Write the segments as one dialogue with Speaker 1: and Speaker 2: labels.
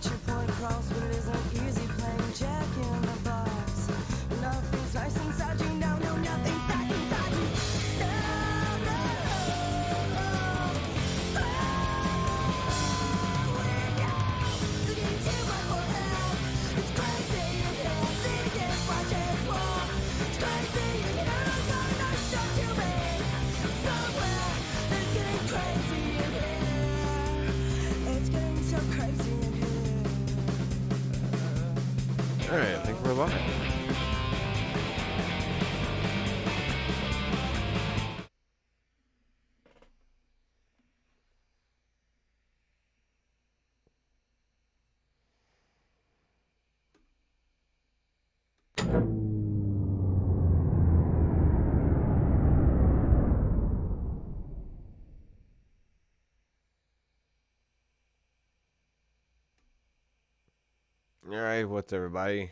Speaker 1: get your point across, but it isn't easy playing Jack in the Box. Nothing's nice inside you, no, nothing's nice inside you.
Speaker 2: All right, I think we're live. All right, what's everybody?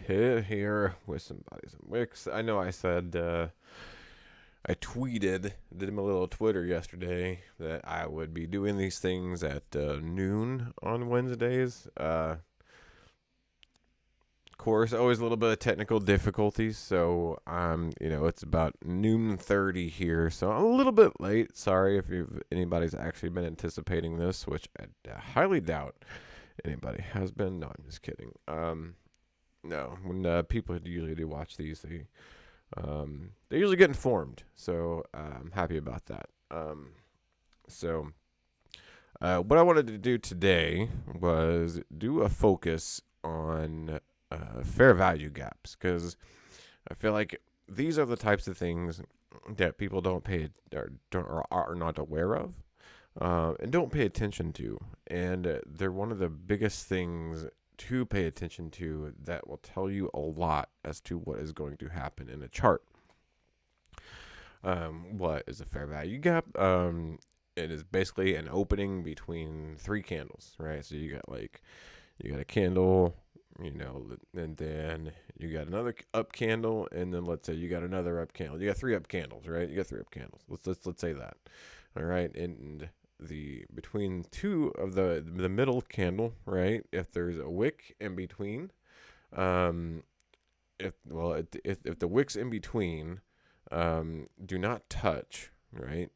Speaker 2: Ted here with some Bodies and Wicks. I know I said, I tweeted, did him a little Twitter yesterday that I would be doing these things at noon on Wednesdays. Of course, always a little bit of technical difficulties, so it's about noon 30 here, so I'm a little bit late. Sorry if anybody's actually been anticipating this, which I highly doubt anybody has been. No, I'm just kidding. No, when people usually do watch these, they usually get informed, so I'm happy about that. What I wanted to do today was do a focus on fair value gaps, because I feel like these are the types of things that people don't pay or are not aware of, and don't pay attention to, and they're one of the biggest things to pay attention to that will tell you a lot as to what is going to happen in a chart. What is a fair value gap? It is basically an opening between three candles, right? So you got a candle, and then you got another up candle, and then let's say you got another up candle. You got three up candles, right? You got three up candles. Let's say that. All right, and between two of the middle candle, right? If there's a wick in between, if the wicks in between do not touch, right,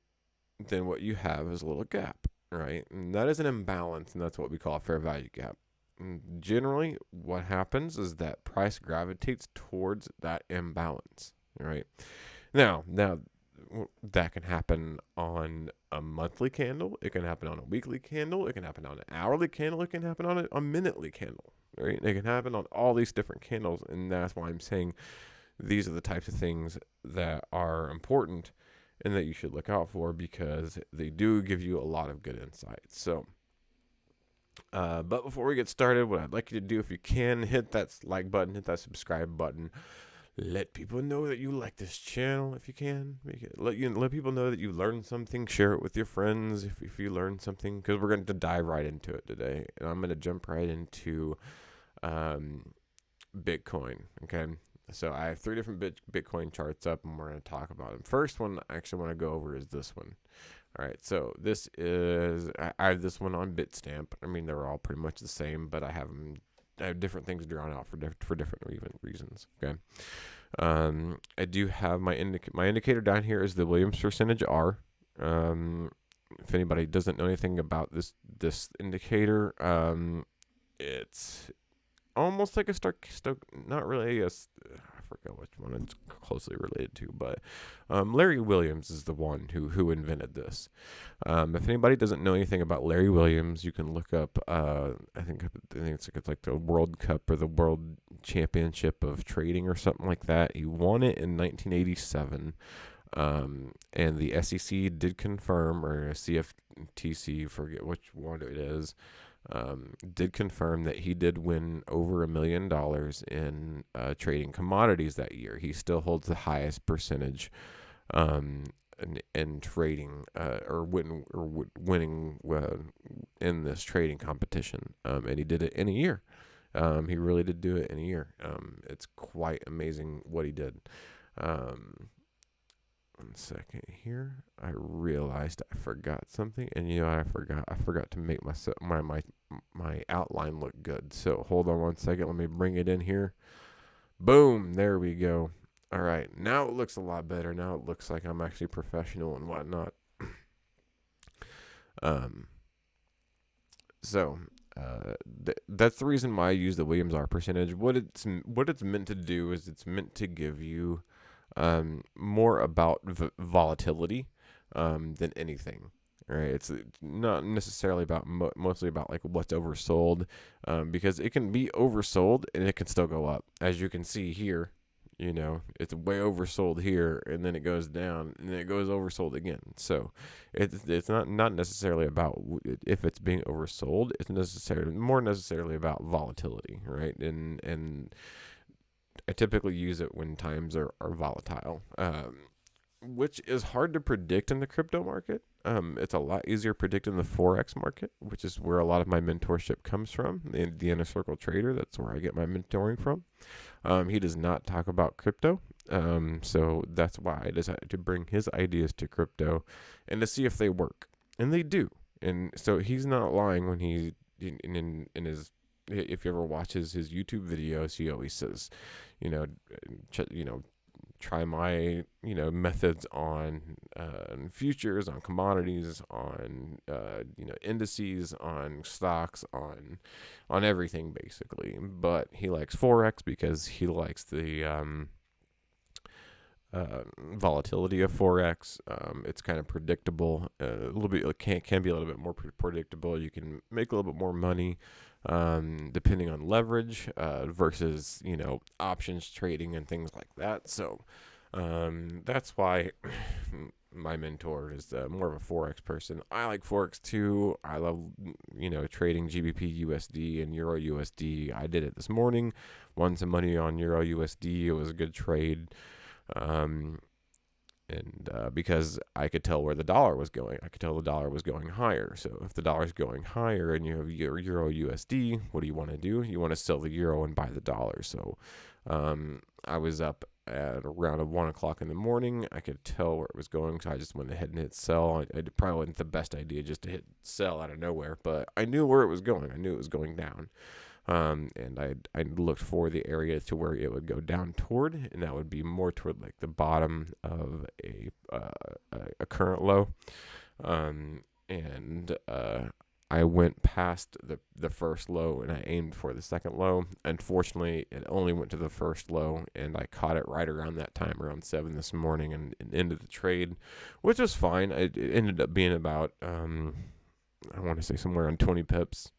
Speaker 2: then what you have is a little gap, right? And that is an imbalance, and that's what we call a fair value gap. And generally, what happens is that price gravitates towards that imbalance, right? Now that can happen on a monthly candle. It can happen on a weekly candle. It can happen on an hourly candle. It can happen on a minutely candle, right? It can happen on all these different candles, and that's why I'm saying these are the types of things that are important and that you should look out for, because they do give you a lot of good insights. So, but before we get started, what I'd like you to do, if you can, hit that like button, hit that subscribe button. Let people know that you like this channel if you can. Let people know that you learned something. Share it with your friends if you learned something, because we're going to dive right into it today. And I'm going to jump right into Bitcoin, okay? So I have three different Bitcoin charts up, and we're going to talk about them. First one I actually want to go over is this one. All right, so this is, I have this one on Bitstamp. I mean, they're all pretty much the same, but I have different things drawn out for different reasons. Okay, I do have my indicator down here is the Williams percentage R. If anybody doesn't know anything about this indicator, it's almost like a not really I forgot which one it's closely related to, but Larry Williams is the one who invented this. If anybody doesn't know anything about Larry Williams, you can look up I think it's like the World Cup or the World Championship of Trading or something like that. He won it in 1987. And the SEC did confirm, or CFTC, forget which one it is, did confirm that he did win over $1 million in trading commodities that year. He still holds the highest percentage in trading winning in this trading competition, and he did it in a year. He really did do it in a year. It's quite amazing what he did. 1 second here. I realized I forgot something, and I forgot to make my my outline look good. So hold on one second. Let me bring it in here. Boom. There we go. All right. Now it looks a lot better. Now it looks like I'm actually professional and whatnot. So that's the reason why I use the Williams R percentage. What it's meant to do is it's meant to give you more about volatility than anything. Right? It's not necessarily about mostly about like what's oversold, because it can be oversold and it can still go up, as you can see here. You know, it's way oversold here, and then it goes down, and then it goes oversold again. So, it's not necessarily about if it's being oversold. It's more necessarily about volatility, right? And I typically use it when times are volatile, which is hard to predict in the crypto market. It's a lot easier to predict in the Forex market, which is where a lot of my mentorship comes from. The Inner Circle Trader, that's where I get my mentoring from. He does not talk about crypto, so that's why I decided to bring his ideas to crypto and to see if they work, and they do. And so he's not lying when he in his. If you ever watches his YouTube videos, he always says, try my methods on futures, on commodities, on indices, on stocks, on everything basically. But he likes Forex because he likes the volatility of Forex. It's kind of predictable, a little bit. It can be a little bit more predictable. You can make a little bit more money depending on leverage versus options trading and things like that. So that's why my mentor is more of a Forex person. I like Forex too. I love trading GBP USD and Euro USD. I did it this morning. Won some money on Euro USD. It was a good trade. Because I could tell where the dollar was going. I could tell the dollar was going higher. So if the dollar's going higher and you have Euro USD, what do you want to do? You want to sell the euro and buy the dollar. So I was up at around 1 o'clock in the morning. I could tell where it was going, so I just went ahead and hit sell. It probably wasn't the best idea just to hit sell out of nowhere, but I knew where it was going. I knew it was going down. And I looked for the area to where it would go down toward, and that would be more toward like the bottom of a current low. I went past the first low and I aimed for the second low. Unfortunately, it only went to the first low, and I caught it right around that time, around 7 this morning, and ended the trade, which was fine. It ended up being about I want to say somewhere on 20 pips.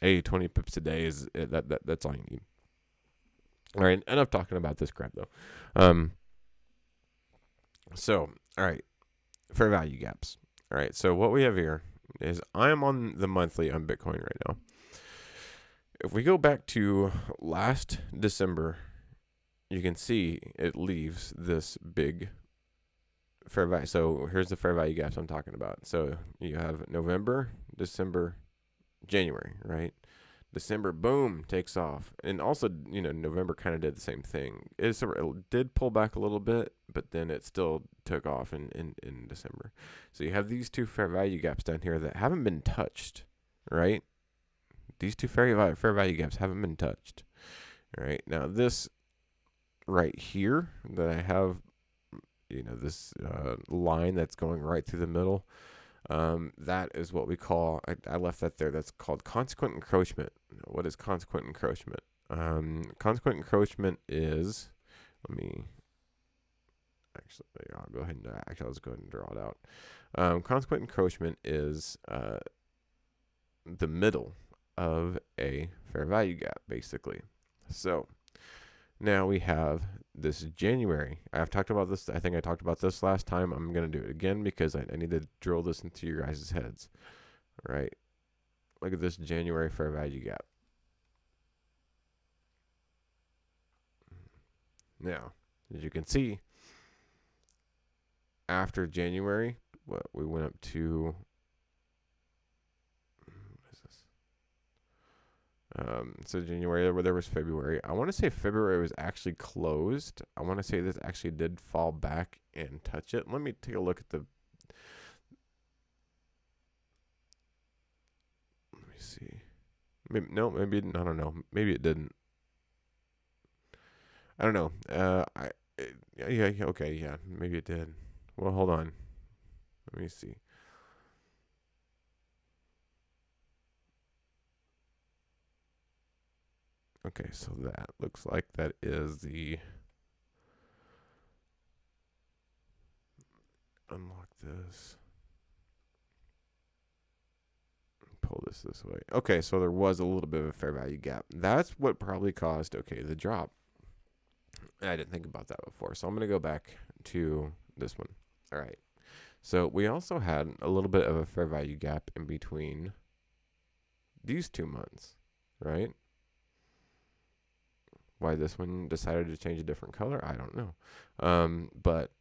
Speaker 2: 20 pips a day is that's all you need. All right, enough talking about this crap though. So all right, fair value gaps. All right, so what we have here is I am on the monthly on Bitcoin right now. If we go back to last December, you can see it leaves this big fair value. So here's the fair value gaps I'm talking about. So you have November, December, January, right? December, boom, takes off. And also, November kind of did the same thing. It did pull back a little bit, but then it still took off in December. So you have these two fair value gaps down here that haven't been touched, right? These two fair value gaps haven't been touched. All right. Now this right here that I have, this line that's going right through the middle, that is what we call, I left that there, that's called consequent encroachment. What is consequent encroachment? Consequent encroachment is, I'll go ahead and, let's go ahead and draw it out. Consequent encroachment is the middle of a fair value gap, basically. So now we have this January. I've talked about this. I think I talked about this last time. I'm going to do it again because I need to drill this into your guys' heads. All right. Look at this January fair value gap. Now, as you can see, after January, we went up to, what is this? So January, where there was February. I want to say February was actually closed. I want to say this actually did fall back and touch it. Let me take a look at the. Let me see. Maybe, no, maybe it, I don't know. Maybe it didn't. I don't know. Yeah, okay, yeah, maybe it did. Well, hold on. Let me see. Okay, so that looks like that is the unlock this. Pull this way. Okay, so there was a little bit of a fair value gap. That's what probably caused, okay, the drop. I didn't think about that before. So I'm going to go back to this one. All right. So we also had a little bit of a fair value gap in between these 2 months, right? Why this one decided to change a different color, I don't know. But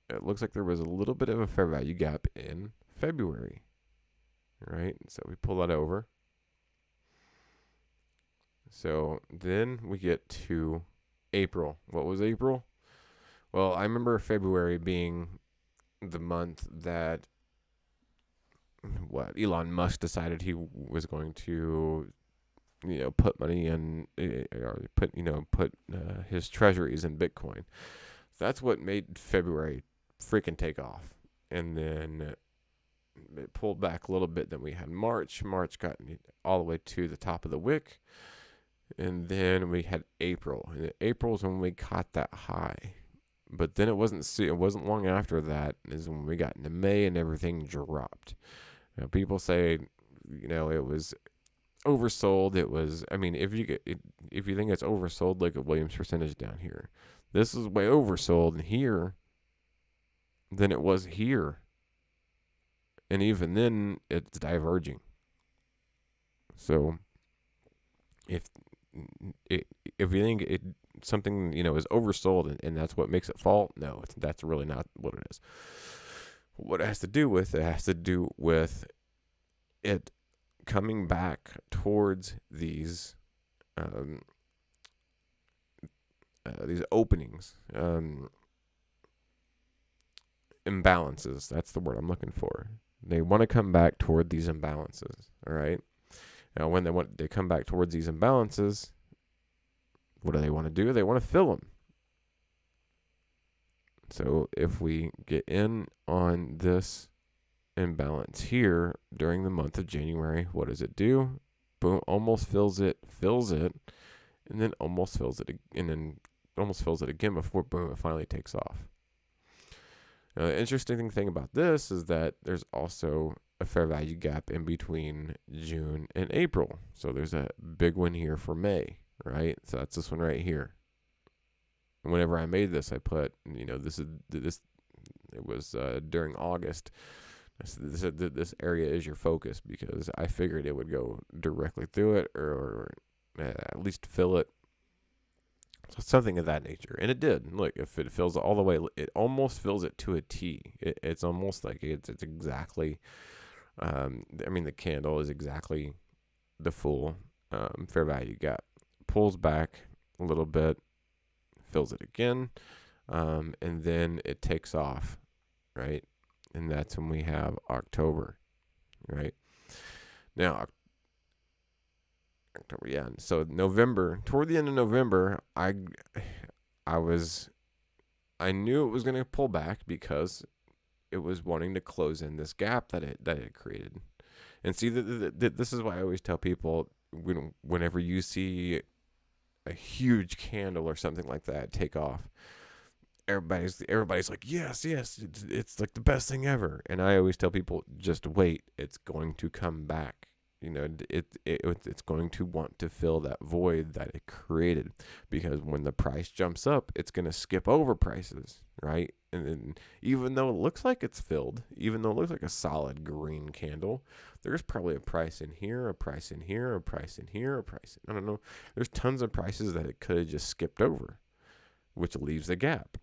Speaker 2: it looks like there was a little bit of a fair value gap in February, right? So we pull that over. So then we get to April. What was April? Well, I remember February being the month that Elon Musk decided he was going to, put money in, or put his treasuries in Bitcoin. That's what made February freaking take off. And then it pulled back a little bit. Then we had March. March got all the way to the top of the wick. And then we had April. And April is when we caught that high. But then it wasn't long after that is when we got into May and everything dropped. Now, people say, it was oversold. It was, if you think it's oversold, look at Williams percentage down here. This is way oversold here than it was here. And even then, it's diverging. So if you think something is oversold and that's what makes it fall, no, that's really not what it is. What it has to do with it coming back towards these openings, imbalances. That's the word I'm looking for. They want to come back toward these imbalances. All right. Now, when they come back towards these imbalances, what do they want to do? They want to fill them. So if we get in on this imbalance here during the month of January, what does it do? Boom, almost fills it, and then almost fills it, and then almost fills it again before, boom, it finally takes off. Now, the interesting thing about this is that there's also a fair value gap in between June and April. So there's a big one here for May, right? So that's this one right here. And whenever I made this, I put, it was during August. This area is your focus because I figured it would go directly through it or at least fill it. So something of that nature. And it did. Look, if it fills all the way, it almost fills it to a T. It's almost like it's exactly, the candle is exactly the full fair value gap. Pulls back a little bit, fills it again, and then it takes off, right? And that's when we have October, right? Now, October, yeah. So November, toward the end of November, I knew it was going to pull back because it was wanting to close in this gap that it created. And see, this is why I always tell people whenever you see a huge candle or something like that take off, everybody's like, yes, it's like the best thing ever. And I always tell people, just wait, it's going to come back. It's going to want to fill that void that it created, because when the price jumps up, it's going to skip over prices, right? And then even though it looks like it's filled, even though it looks like a solid green candle, there's probably a price in here, a price in here, a price in here, a price. I don't know. There's tons of prices that it could have just skipped over, which leaves a gap.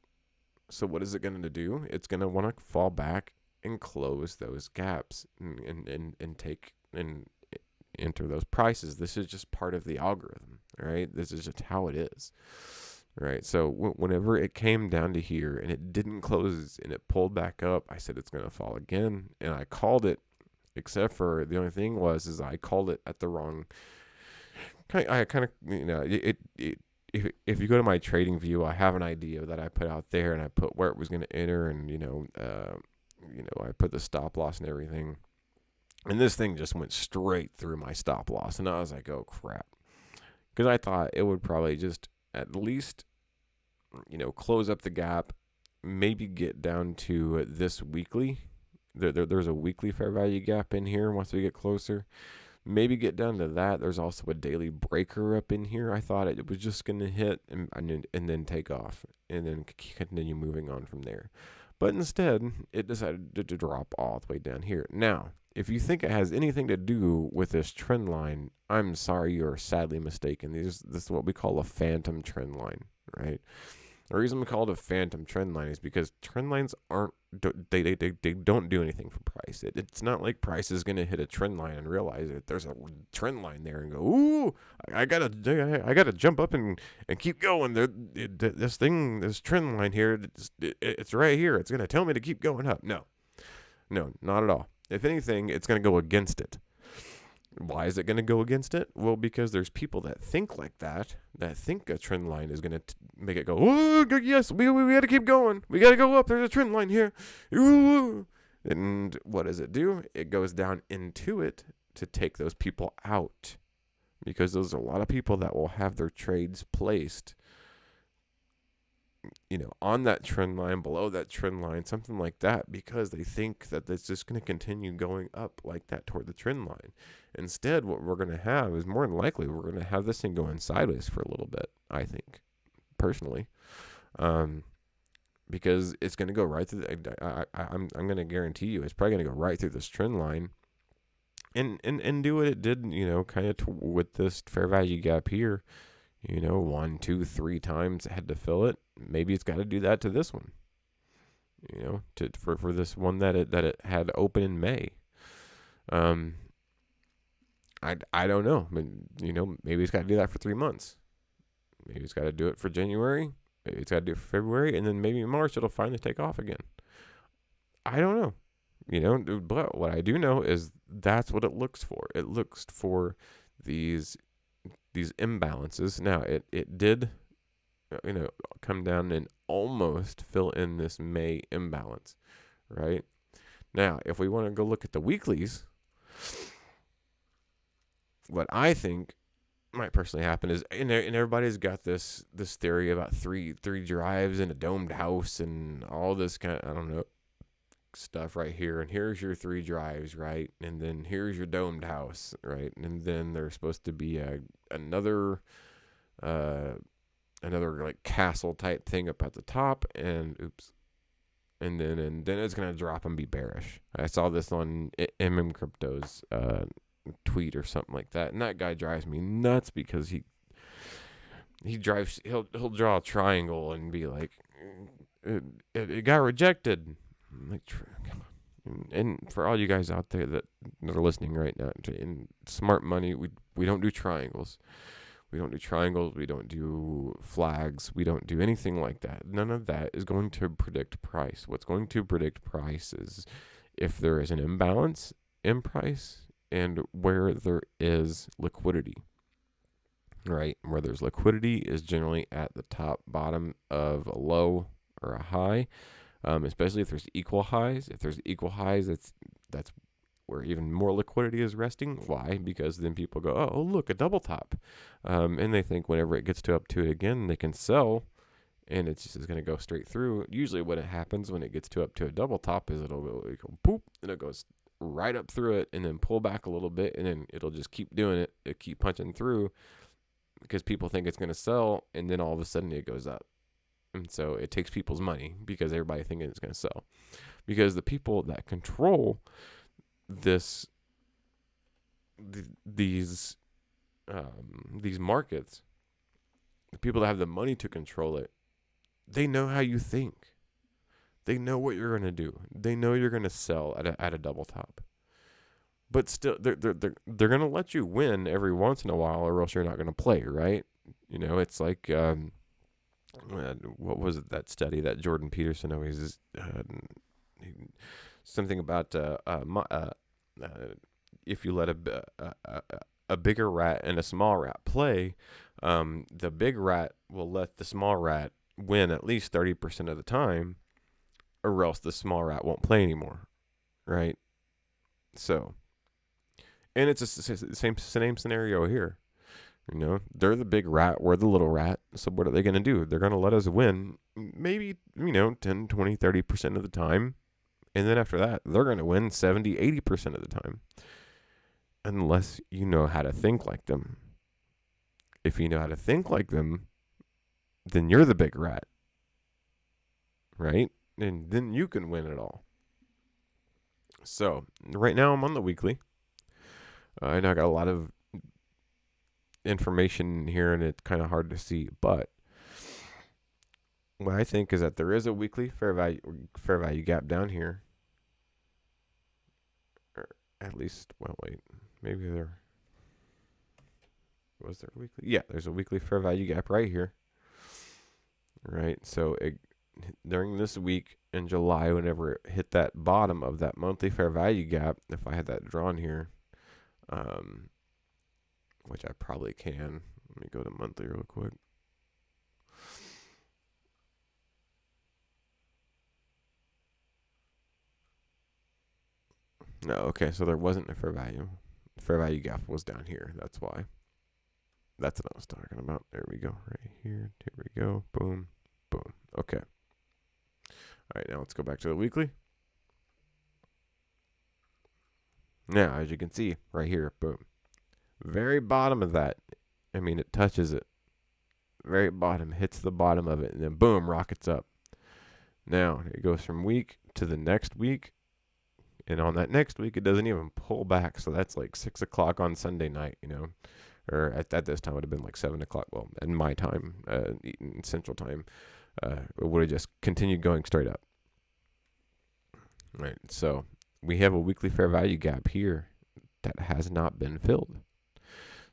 Speaker 2: So what is it going to do? It's going to want to fall back and close those gaps and take and enter those prices. This is just part of the algorithm, right? This is just how it is, right? So whenever it came down to here and it didn't close and it pulled back up, I said it's going to fall again, and I called it except for the only thing is I called it at the wrong. I kind of, if you go to my Tradingview, I have an idea that I put out there, and I put where it was going to enter, and I put the stop loss and everything. And this thing just went straight through my stop loss. And I was like, oh, crap. Because I thought it would probably just at least, close up the gap, maybe get down to this weekly. There's a weekly fair value gap in here once we get closer. Maybe get down to that. There's also a daily breaker up in here. I thought it was just going to hit and then take off and then continue moving on from there. But instead, it decided to drop all the way down here. Now, if you think it has anything to do with this trend line, I'm sorry, you're sadly mistaken. This is what we call a phantom trend line, right? The reason we call it a phantom trend line is because trend lines they don't do anything for price. It's not like price is going to hit a trend line and realize that there's a trend line there and go, ooh, I gotta jump up and keep going. This trend line here, it's right here. It's going to tell me to keep going up. No, not at all. If anything, it's going to go against it. Why is it going to go against it? Well, because there's people that think like that think a trend line is going to make it go, oh, yes, we got to keep going. We got to go up. There's a trend line here. Ooh. And what does it do? It goes down into it to take those people out, because there's a lot of people that will have their trades placed, on that trend line, below that trend line, something like that, because they think that it's just going to continue going up like that toward the trend line. Instead, what we're going to have is more than likely we're going to have this thing going sideways for a little bit, I think, personally, because it's going to go right through. I'm going to guarantee you it's probably going to go right through this trend line and do what it did, kind of with this fair value gap here. 1, 2, 3 times it had to fill it. Maybe it's got to do that to this one. For this one that it had open in May. I don't know, but maybe it's got to do that for 3 months. Maybe it's got to do it for January. Maybe it's got to do it for February, and then maybe in March it'll finally take off again. I don't know. But what I do know is that's what it looks for. It looks for these imbalances. Now it did come down and almost fill in this May imbalance, right? Now, if we want to go look at the weeklies, what I think might personally happen is, and everybody's got this theory about three drives in a domed house and all this kind of, I don't know, stuff right here, and here's your 3 drives, right? And then here's your domed house, right? And then there's supposed to be another like castle type thing up at the top, and then it's gonna drop and be bearish. I saw this on Crypto's tweet or something like that, and that guy drives me nuts because he'll draw a triangle and be like, it got rejected. I'm like, come on. And for all you guys out there that are listening right now, in smart money, we don't do triangles. We don't do triangles. We don't do flags. We don't do anything like that. None of that is going to predict price. What's going to predict price is if there is an imbalance in price and where there is liquidity, right? Where there's liquidity is generally at the top bottom of a low or a high, especially if there's equal highs. If there's equal highs, that's where even more liquidity is resting. Why? Because then people go, oh, look, a double top. And they think whenever it gets up to it again, they can sell, and it's just going to go straight through. Usually what happens when it gets up to a double top is it'll go poop, and it goes right up through it, and then pull back a little bit, and then it'll just keep doing it. It keep punching through because people think it's going to sell, and then all of a sudden it goes up. And so it takes people's money because everybody thinking it's going to sell. Because the people that control these markets, the people that have the money to control it, they know how you think. They know what you're going to do. They know you're going to sell at a double top. But still, they're going to let you win every once in a while, or else you're not going to play, right? It's like what was it, that study that Jordan Peterson always something about if you let a bigger rat and a small rat play, the big rat will let the small rat win at least 30% of the time, or else the small rat won't play anymore, right? So, and it's the same scenario here. They're the big rat, we're the little rat. So what are they going to do? They're going to let us win maybe, 10, 20, 30% of the time. And then after that, they're going to win 70, 80% of the time. Unless you know how to think like them. If you know how to think like them, then you're the big rat. Right? And then you can win it all. So, right now I'm on the weekly. I know I got a lot of information here and it's kind of hard to see, but what I think is that there is a weekly fair value gap down here, or at least, well, wait, maybe was there a weekly? Yeah, there's a weekly fair value gap right here, right? So during this week in July, whenever it hit that bottom of that monthly fair value gap, if I had that drawn here, which I probably can. Let me go to monthly real quick. No, okay, so there wasn't a fair value. Fair value gap was down here. That's why. That's what I was talking about. There we go. Right here. Here we go. Boom. Boom. Okay. All right, now let's go back to the weekly. Now, as you can see, right here, boom. Very bottom of that. It touches it. Very bottom, hits the bottom of it, and then boom, rockets up. Now, it goes from week to the next week. And on that next week, it doesn't even pull back. So that's like 6 o'clock on Sunday night, Or at this time, it would have been like 7 o'clock. Well, in my time, Central Time, it would have just continued going straight up. Right. So we have a weekly fair value gap here that has not been filled.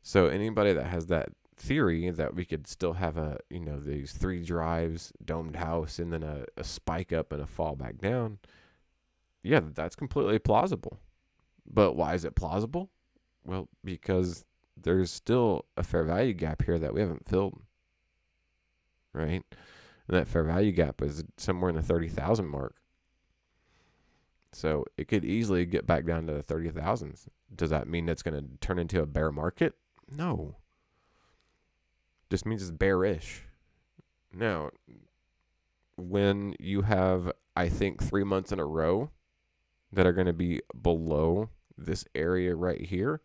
Speaker 2: So anybody that has that theory that we could still have these 3 drives, domed house, and then a spike up and a fall back down, yeah, that's completely plausible. But why is it plausible? Well, because there's still a fair value gap here that we haven't filled, right? And that fair value gap is somewhere in the 30,000 mark. So it could easily get back down to the 30,000s. Does that mean it's going to turn into a bear market? No. Just means it's bearish. Now, when you have, I think, 3 months in a row that are going to be below this area right here,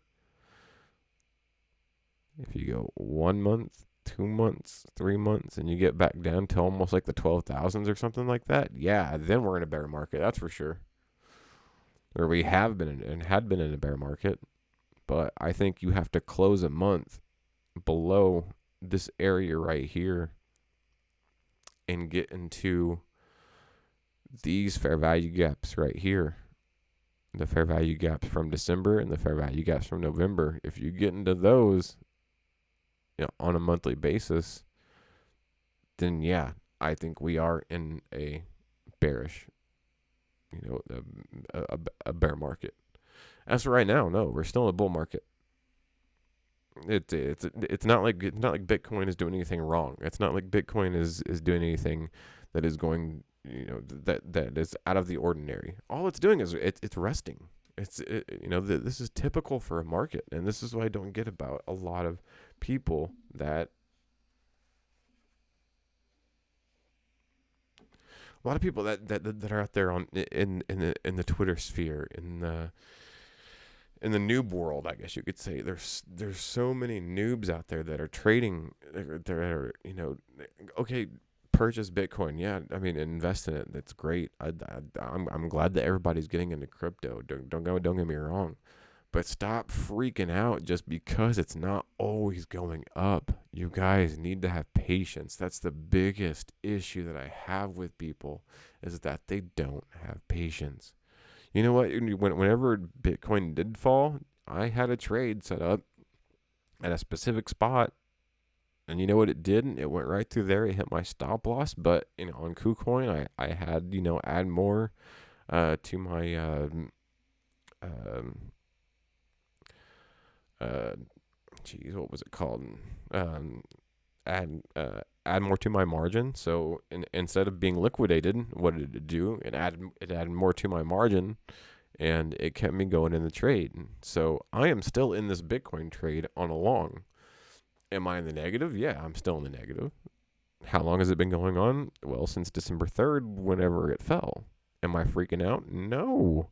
Speaker 2: if you go 1 month, 2 months, 3 months, and you get back down to almost like the 12,000s or something like that, yeah, then we're in a bear market, that's for sure. Or we have been and had been in a bear market. But I think you have to close a month below this area right here and get into these fair value gaps right here. The fair value gaps from December and the fair value gaps from November. If you get into those on a monthly basis, then yeah, I think we are in a bearish, a bear market. As for right now, no, we're still in a bull market. It's not like Bitcoin is doing anything wrong. It's not like Bitcoin is doing anything that is going, that is out of the ordinary. All it's doing is it's resting. This is typical for a market, and this is what I don't get about a lot of people that are out there in the Twitter sphere, in the noob world, I guess you could say. There's so many noobs out there that are trading. They're okay, purchase Bitcoin. Yeah, invest in it. That's great. I'm glad that everybody's getting into crypto. Don't get me wrong, but stop freaking out just because it's not always going up. You guys need to have patience. That's the biggest issue that I have with people, is that they don't have patience. You know what? Whenever Bitcoin did fall, I had a trade set up at a specific spot, and you know what it did? It went right through there. It hit my stop loss, but on KuCoin, I had add more to my uh, geez, what was it called? Um, add more to my margin. So instead of being liquidated, what did it do? It added more to my margin, and it kept me going in the trade. So I am still in this Bitcoin trade on a long. Am I in the negative? Yeah, I'm still in the negative. How long has it been going on? Well, since December 3rd, whenever it fell. Am I freaking out? No,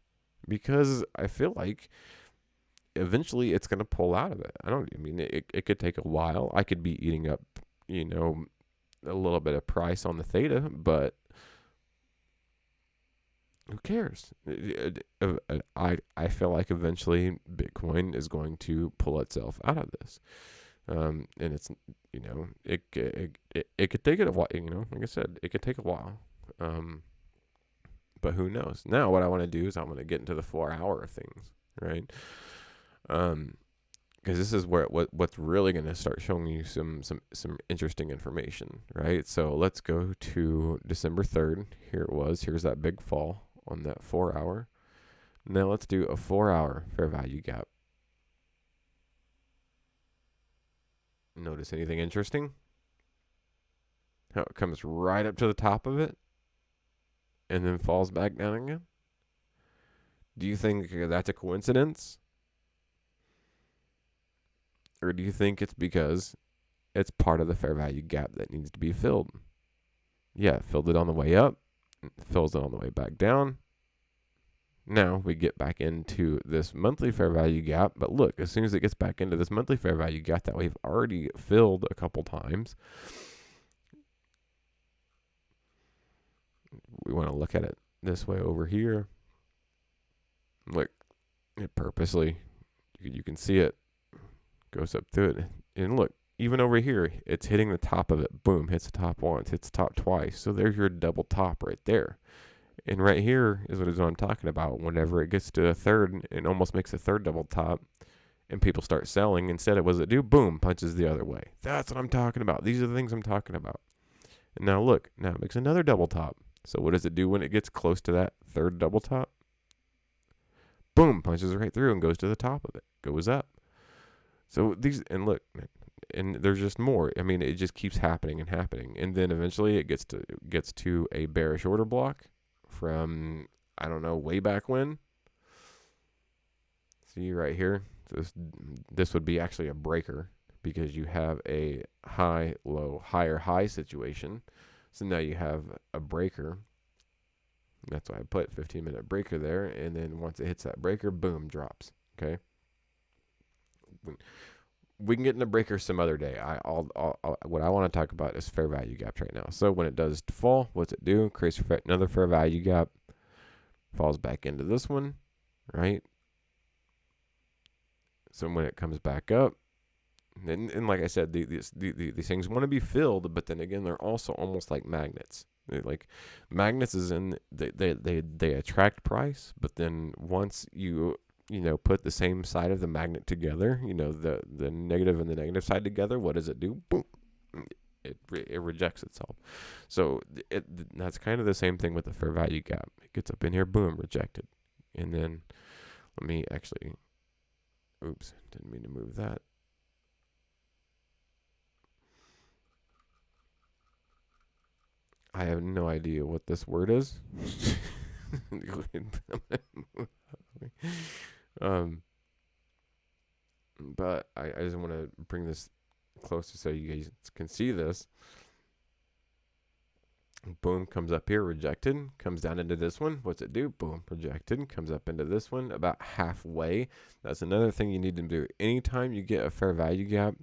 Speaker 2: because I feel like eventually it's going to pull out of it. I mean, it could take a while. I could be eating up, a little bit of price on the theta, but who cares? I feel like eventually Bitcoin is going to pull itself out of this. And it's, it could take it a while, like I said, it could take a while. But who knows? Now what I want to do is I want to get into the 4 hour things, right? Because this is where what's really going to start showing you some interesting information, right? So let's go to December 3rd. Here it was. Here's that big fall on that 4 hour. Now let's do a 4 hour fair value gap. Notice anything interesting? How it comes right up to the top of it and then falls back down again? Do you think that's a coincidence? Or do you think it's because it's part of the fair value gap that needs to be filled? Yeah, it filled it on the way up, fills it on the way back down. Now we get back into this monthly fair value gap. But look, as soon as it gets back into this monthly fair value gap that we've already filled a couple times, we want to look at it this way over here. Look, it purposely, you can see it goes up through it. And look, even over here, it's hitting the top of it. Boom, hits the top once, hits the top twice. So there's your double top right there. And right here is what I'm talking about. Whenever it gets to a third, it almost makes a third double top, and people start selling. Instead, what does it do? Boom, punches the other way. That's what I'm talking about. These are the things I'm talking about. And now look, now it makes another double top. So what does it do when it gets close to that third double top? Boom, punches right through and goes to the top of it. Goes up. So these, and look, and there's just more. I mean, it just keeps happening and happening. And then eventually it gets to a bearish order block from, I don't know, way back when. See right here, this would be actually a breaker because you have a high, low, higher, high situation. So now you have a breaker. That's why I put 15-minute breaker there. And then once it hits that breaker, boom, drops. Okay. We can get into breakers some other day. What I want to talk about is fair value gaps right now. So when it does fall, what's it do? Creates another fair value gap. Falls back into this one, right? So when it comes back up, and like I said, these things want to be filled, but then again, they're also almost like magnets. Like magnets is in they attract price, but then once you put the same side of the magnet together, the negative and the negative side together, what does it do? Boom, it rejects itself. So that's kind of the same thing with the fair value gap. It gets up in here, boom, rejected, and then let me actually, oops, didn't mean to move that. I have no idea what this word is. But I just want to bring this closer so you guys can see this. Boom, comes up here, rejected, comes down into this one. What's it do? Boom, rejected, comes up into this one about halfway. That's another thing you need to do. Anytime you get a fair value gap,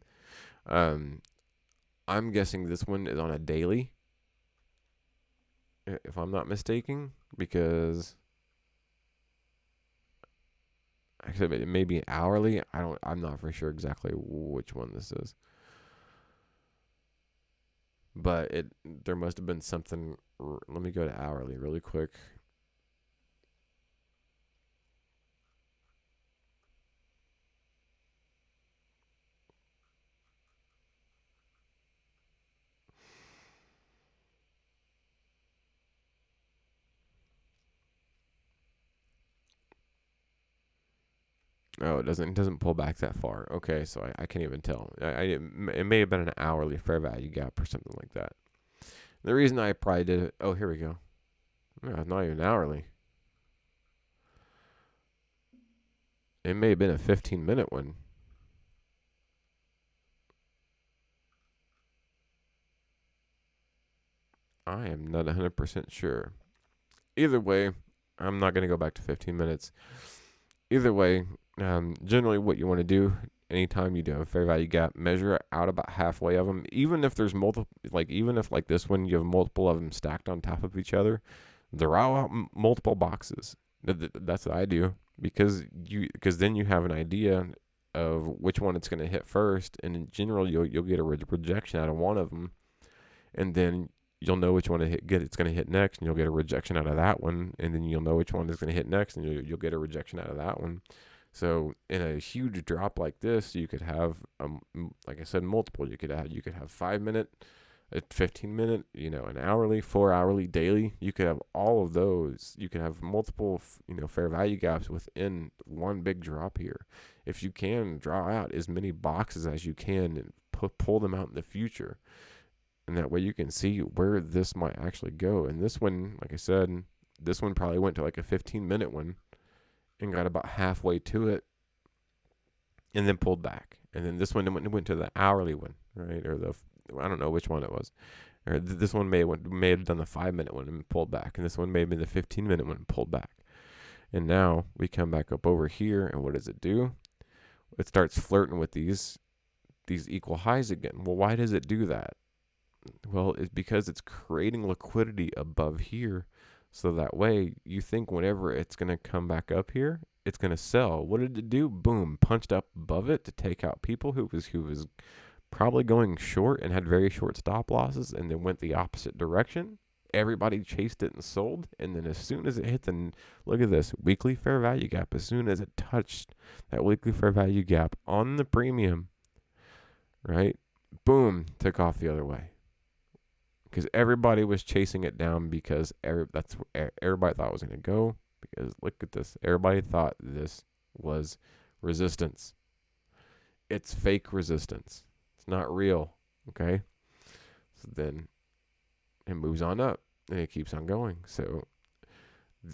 Speaker 2: I'm guessing this one is on a daily, if I'm not mistaken, because actually it may be hourly. I'm not for sure exactly which one this is. But there must have been something. Let me go to hourly really quick. Oh, it doesn't pull back that far. Okay, so I can't even tell. It may have been an hourly fair value gap or something like that. The reason I probably did it. Oh, here we go. No, not even hourly. It may have been a 15-minute one. I am not 100% sure. Either way, I'm not going to go back to 15 minutes. Either way, generally what you want to do anytime you do a fair value gap, measure out about halfway of them. Even if there's multiple, even if like this one, you have multiple of them stacked on top of each other, draw out multiple boxes. That's what I do because then you have an idea of which one it's going to hit first, and in general, you'll get a rejection out of one of them, and then you'll know which one it's going to hit next, and you'll get a rejection out of that one, and then you'll know which one is going to hit next, and you'll get a rejection out of that one. So in a huge drop like this, you could have, like I said, multiple. You could have 5 minute, a 15 minute, an hourly, 4 hourly, daily. You could have all of those. You could have multiple, fair value gaps within one big drop here. If you can draw out as many boxes as you can and pull them out in the future. And that way you can see where this might actually go. And this one, like I said, this one probably went to like a 15-minute one and got about halfway to it and then pulled back. And then this one went to the hourly one, right? Or I don't know which one it was. Or this one may have done the 5-minute one and pulled back. And this one may have been the 15-minute one and pulled back. And now we come back up over here, and what does it do? It starts flirting with these equal highs again. Well, why does it do that? Well, it's because it's creating liquidity above here. So that way, you think whenever it's going to come back up here, it's going to sell. What did it do? Boom, punched up above it to take out people who was probably going short and had very short stop losses, and then went the opposite direction. Everybody chased it and sold. And then as soon as it hit look at this, weekly fair value gap, as soon as it touched that weekly fair value gap on the premium, right? Boom, took off the other way. Because everybody was chasing it down because that's where everybody thought it was going to go. Because look at this. Everybody thought this was resistance. It's fake resistance. It's not real. Okay? So then it moves on up and it keeps on going. So,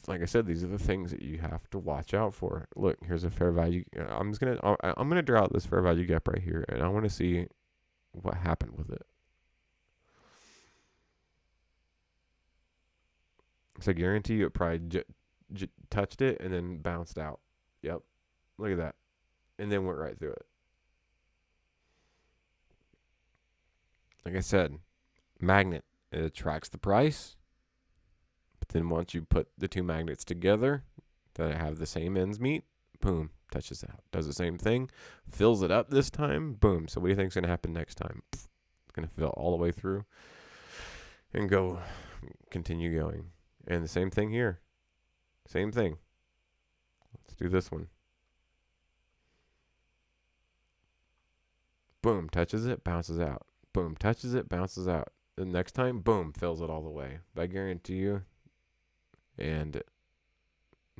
Speaker 2: like I said, these are the things that you have to watch out for. Look, here's a fair value. I'm gonna draw out this fair value gap right here, and I want to see what happened with it. So I guarantee you it probably touched it and then bounced out. Yep. Look at that. And then went right through it. Like I said, magnet. It attracts the price. But then once you put the two magnets together that have the same ends meet, boom, touches out. Does the same thing. Fills it up this time. Boom. So what do you think is going to happen next time? It's going to fill all the way through and continue going. And the same thing here. Same thing. Let's do this one. Boom, touches it, bounces out. Boom, touches it, bounces out. The next time, boom, fills it all the way. But I guarantee you. And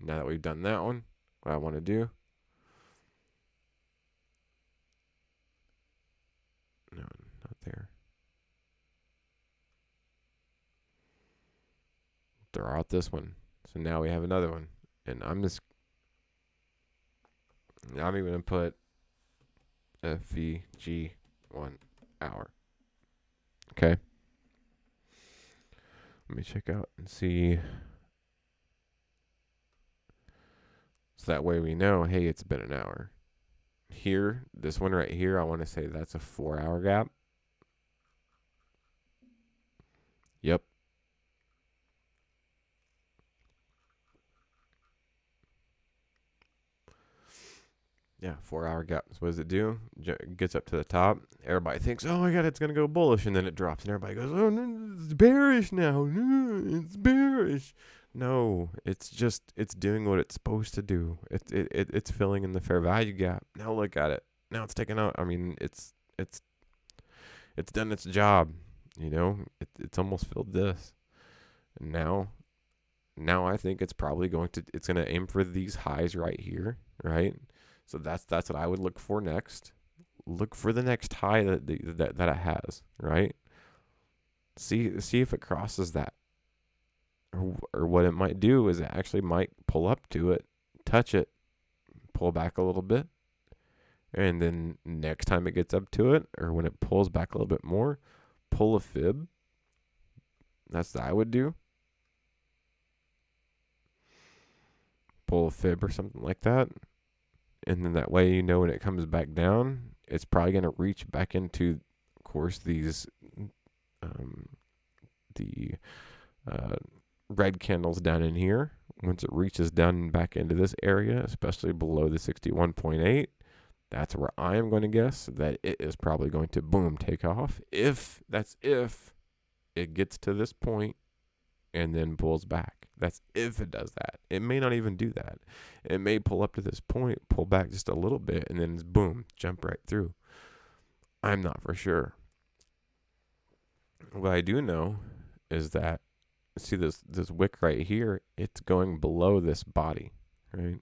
Speaker 2: now that we've done that one, what I want to do. No, not there. Throw out this one. So now we have another one. And I'm even going to put FVG 1 hour. Okay. Let me check out and see. So that way we know, hey, it's been an hour. Here, this one right here, I want to say that's a 4-hour gap. Yep. Yeah, 4-hour gap. So what does it do? Gets up to the top. Everybody thinks, oh my God, it's going to go bullish. And then it drops. And everybody goes, oh, no, it's bearish now. No, it's bearish. No, it's doing what it's supposed to do. It's filling in the fair value gap. Now look at it. Now it's taken out. I mean, it's done its job. It's almost filled this. And now I think it's probably going to aim for these highs right here, right? So that's what I would look for next. Look for the next high that it has, right? See if it crosses that. Or what it might do is it actually might pull up to it, touch it, pull back a little bit, and then next time it gets up to it, or when it pulls back a little bit more, pull a fib. That's what I would do. Pull a fib or something like that. And then that way, you know, when it comes back down, it's probably going to reach back into, of course, these, the red candles down in here. Once it reaches down back into this area, especially below the 61.8, that's where I am going to guess that it is probably going to, boom, take off. If it gets to this point and then pulls back. That's if it does that. It may not even do that. It may pull up to this point, pull back just a little bit, and then boom, jump right through. I'm not for sure. What I do know is that, see this wick right here, it's going below this body, right?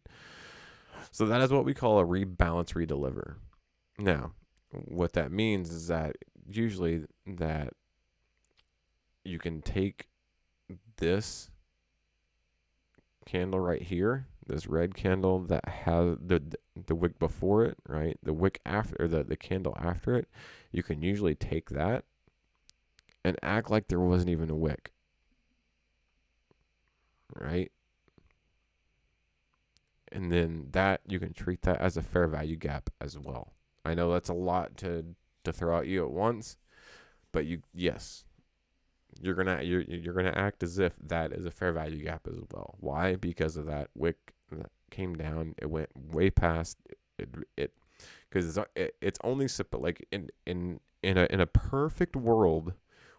Speaker 2: So that is what we call a rebalance redeliver. Now, what that means is that usually that you can take this candle right here, this red candle that has the wick before it, right? The wick after, or the candle after it, you can usually take that and act like there wasn't even a wick, right? And then that, you can treat that as a fair value gap as well. I know that's a lot to throw at you at once, but you're gonna act as if that is a fair value gap as well. Why? Because of that wick that came down. It went way past it because it's only like in a perfect world,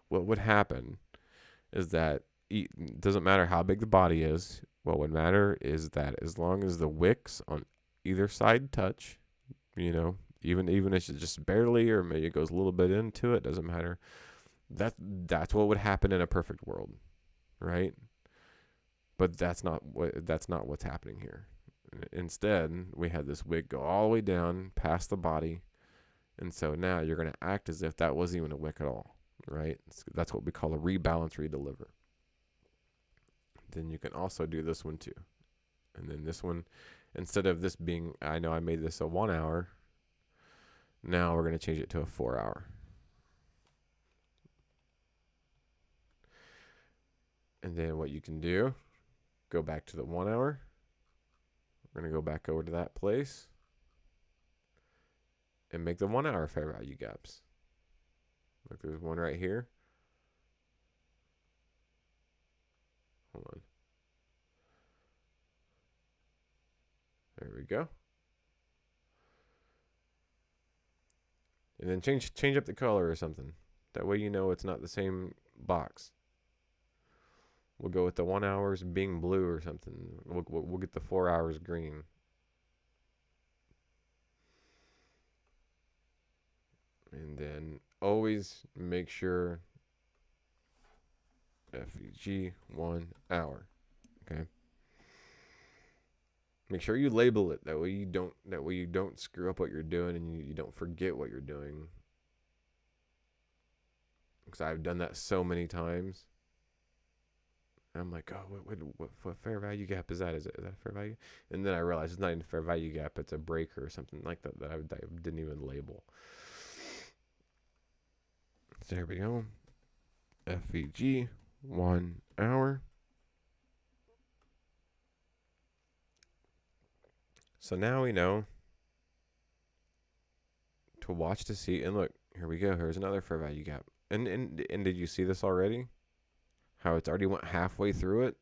Speaker 2: what would happen is that it doesn't matter how big the body is. What would matter is that as long as the wicks on either side touch, you know, even if it's just barely, or maybe it goes a little bit into it, doesn't matter. That's what would happen in a perfect world, right? But that's not what's happening here. Instead, we had this wick go all the way down past the body, and so now you're going to act as if that wasn't even a wick at all, right? That's what we call a rebalance redeliver. Then you can also do this one too, and then this one, instead of this being, I know I made this a 1 hour, now we're going to change it to a 4 hour. And then what you can do, go back to the 1 hour. We're going to go back over to that place and make the 1 hour fair value gaps. Look, there's one right here. Hold on. There we go. And then change up the color or something. That way you know it's not the same box. We'll go with the 1 hours being blue or something. We'll get the 4 hours green. And then always make sure FVG 1 hour. Okay. Make sure you label it. That way you don't screw up what you're doing, and you don't forget what you're doing. Because I've done that so many times. I'm like, oh, what fair value gap is that? Is that a fair value? And then I realized it's not even a fair value gap. It's a breaker or something like that I didn't even label. So there we go. FVG 1 hour. So now we know to watch to see. And look, here we go. Here's another fair value gap. And did you see this already? How it's already went halfway through it.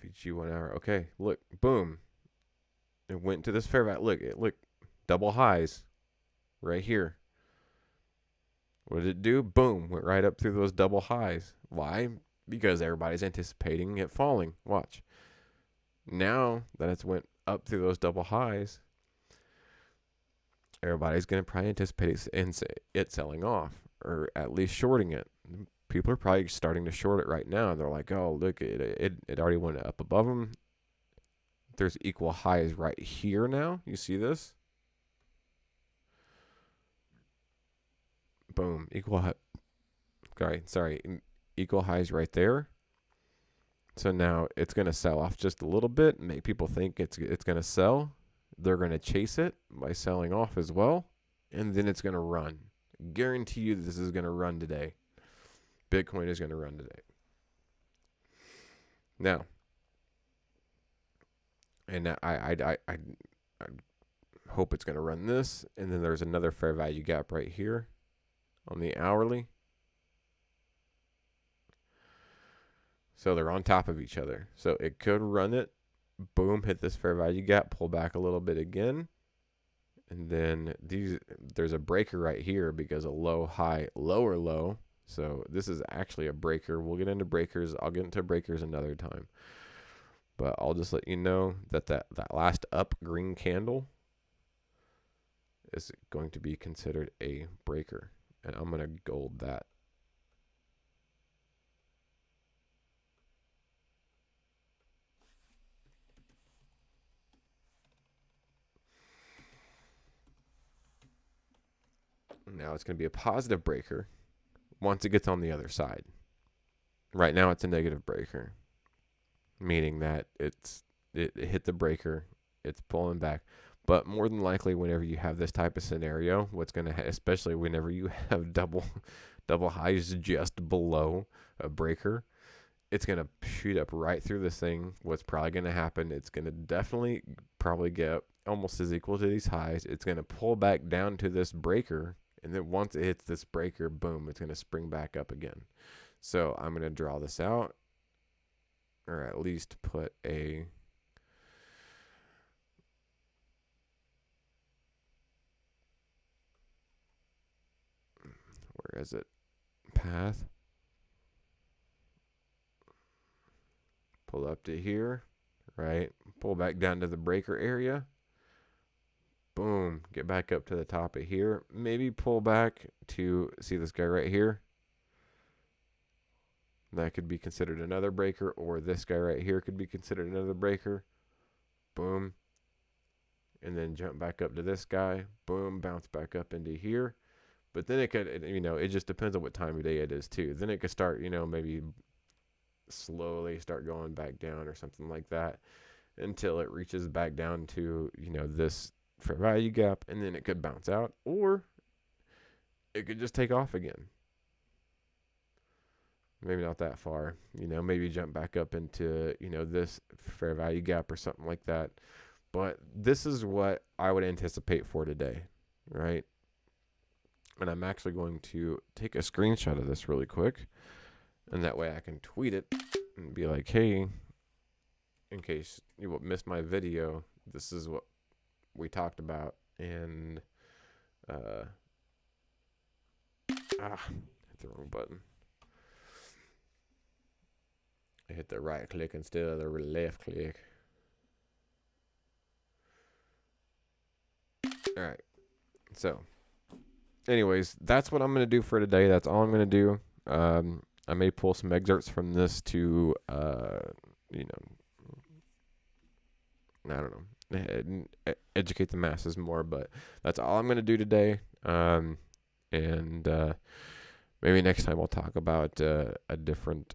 Speaker 2: FEG 1 hour. Okay, look, boom. It went to this fair value. Look, double highs right here. What did it do? Boom, went right up through those double highs. Why? Because everybody's anticipating it falling. Watch. Now that it's went up through those double highs, everybody's going to probably anticipate it selling off, or at least shorting it. People are probably starting to short it right now. They're like, oh, look, it already went up above them. There's equal highs right here now. You see this? Boom. Equal highs right there. So now it's going to sell off just a little bit, make people think it's going to sell. They're going to chase it by selling off as well, and then it's going to run. Guarantee you this is going to run today. Bitcoin is going to run today. Now, and I hope it's going to run this, and then there's another fair value gap right here on the hourly. So they're on top of each other. So it could run it, boom, hit this fair value gap, pull back a little bit again. And then there's a breaker right here because a low, high, lower, low. So this is actually a breaker. We'll get into breakers. I'll get into breakers another time. But I'll just let you know that last up green candle is going to be considered a breaker. And I'm going to gold that. Now it's going to be a positive breaker once it gets on the other side. Right now it's a negative breaker, meaning that it hit the breaker, it's pulling back. But more than likely, whenever you have this type of scenario, what's going to especially whenever you have double highs just below a breaker, it's going to shoot up right through this thing. What's probably going to happen, it's going to definitely probably get almost as equal to these highs. It's going to pull back down to this breaker. And then once it hits this breaker, boom, it's going to spring back up again. So I'm going to draw this out, or at least put a where is it? Path. Pull up to here, right? Pull back down to the breaker area. Boom, get back up to the top of here. Maybe pull back to, see this guy right here? That could be considered another breaker, or this guy right here could be considered another breaker. Boom. And then jump back up to this guy. Boom, bounce back up into here. But then it could, it just depends on what time of day it is too. Then it could start, maybe slowly start going back down or something like that until it reaches back down to, this fair value gap, and then it could bounce out, or it could just take off again. Maybe not that far, maybe jump back up into, this fair value gap or something like that. But this is what I would anticipate for today, right? And I'm actually going to take a screenshot of this really quick, and that way I can tweet it and be like, hey, in case you missed my video, this is what we talked about. And hit the wrong button. I hit the right click instead of the left click. All right. So, anyways, that's what I'm going to do for today. That's all I'm going to do. I may pull some excerpts from this to, I don't know, educate the masses more, but that's all I'm going to do today. And maybe next time I'll talk about a different,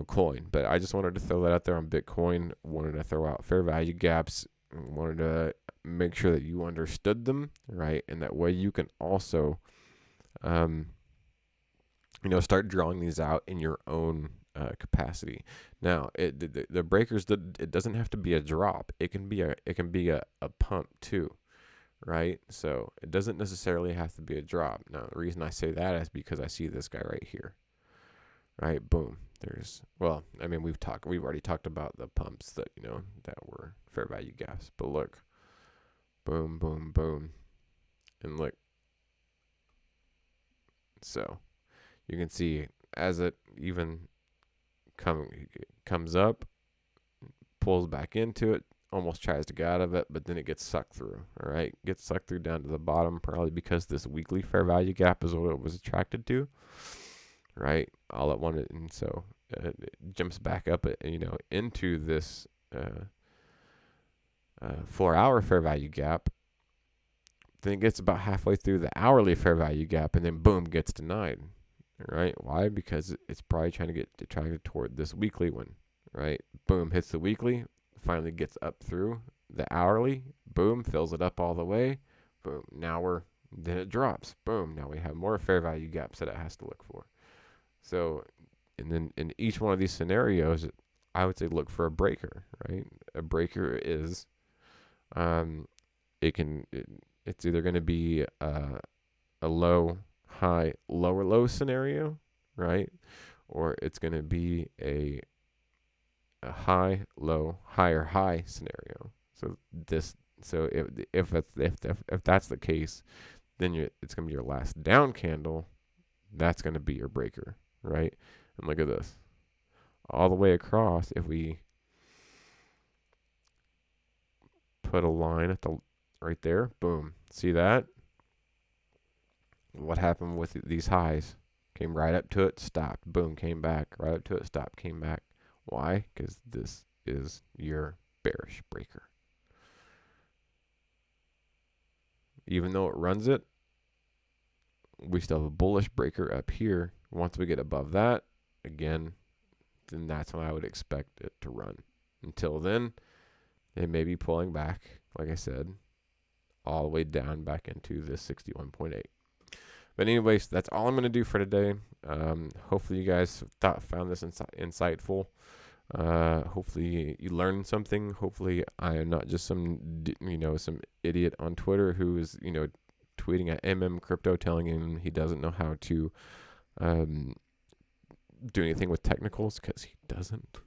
Speaker 2: coin. But I just wanted to throw that out there on Bitcoin. Wanted to throw out fair value gaps. Wanted to make sure that you understood them, right? And that way you can also, start drawing these out in your own capacity. Now, the breakers, it doesn't have to be a drop. It can be a pump too, right? So it doesn't necessarily have to be a drop. Now, the reason I say that is because I see this guy right here, right? Boom. We've already talked about the pumps that that were fair value gaps. But look, boom, boom, boom, and look. So you can see as it even comes up, pulls back into it, almost tries to get out of it, but then it gets sucked through. All right, gets sucked through down to the bottom, probably because this weekly fair value gap is what it was attracted to, right? All it wanted, and so it jumps back up, into this 4-hour fair value gap. Then it gets about halfway through the hourly fair value gap, and then boom, gets denied. All right, why? Because it's probably trying to get attracted toward this weekly one, right? Boom, hits the weekly, finally gets up through the hourly, boom, fills it up all the way, boom. Then it drops, boom. Now we have more fair value gaps that it has to look for. So, and then in each one of these scenarios, I would say look for a breaker, right? A breaker is, it's either going to be a low, high, lower low scenario, right? Or it's going to be a high, low, higher, high scenario. So if that's the case, then it's going to be your last down candle. That's going to be your breaker, right? And look at this. All the way across, if we put a line at the right there, boom. See that? What happened with these highs? Came right up to it, stopped, boom, came back. Right up to it, stopped, came back. Why? Because this is your bearish breaker. Even though it runs it, we still have a bullish breaker up here. Once we get above that, again, then that's when I would expect it to run. Until then, it may be pulling back, like I said, all the way down back into this 61.8. But anyways, that's all I'm going to do for today. Hopefully you guys found this insightful. Hopefully you learned something. Hopefully I am not just some idiot on Twitter who is, tweeting at Crypto telling him he doesn't know how to do anything with technicals, because he doesn't.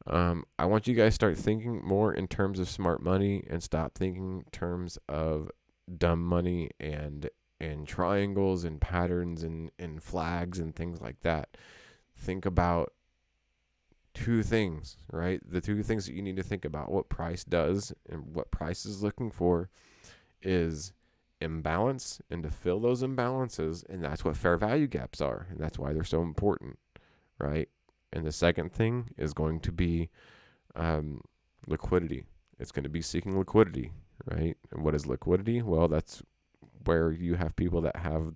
Speaker 2: I want you guys to start thinking more in terms of smart money and stop thinking in terms of dumb money and triangles and patterns and flags and things like that. Think about two things, right? The two things that you need to think about: what price does and what price is looking for is imbalance, and to fill those imbalances, and that's what fair value gaps are, and that's why they're so important, right? And the second thing is going to be liquidity. It's going to be seeking liquidity, right? And what is liquidity? Well, that's where you have people that have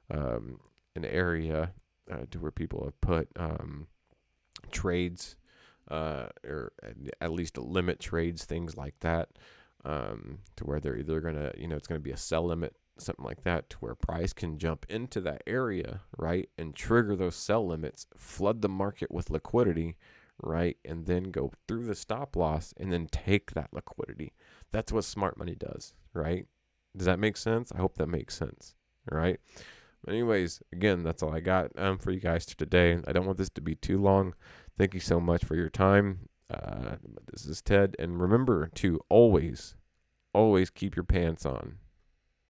Speaker 2: an area to where people have put trades or at least limit trades, things like that, to where they're either going to, it's going to be a sell limit, something like that, to where price can jump into that area, right, and trigger those sell limits, flood the market with liquidity, right, and then go through the stop loss and then take that liquidity. That's what smart money does, right? Does that make sense? I hope that makes sense. All right. But anyways, again, that's all I got for you guys today. I don't want this to be too long. Thank you so much for your time. This is Ted. And remember to always keep your pants on.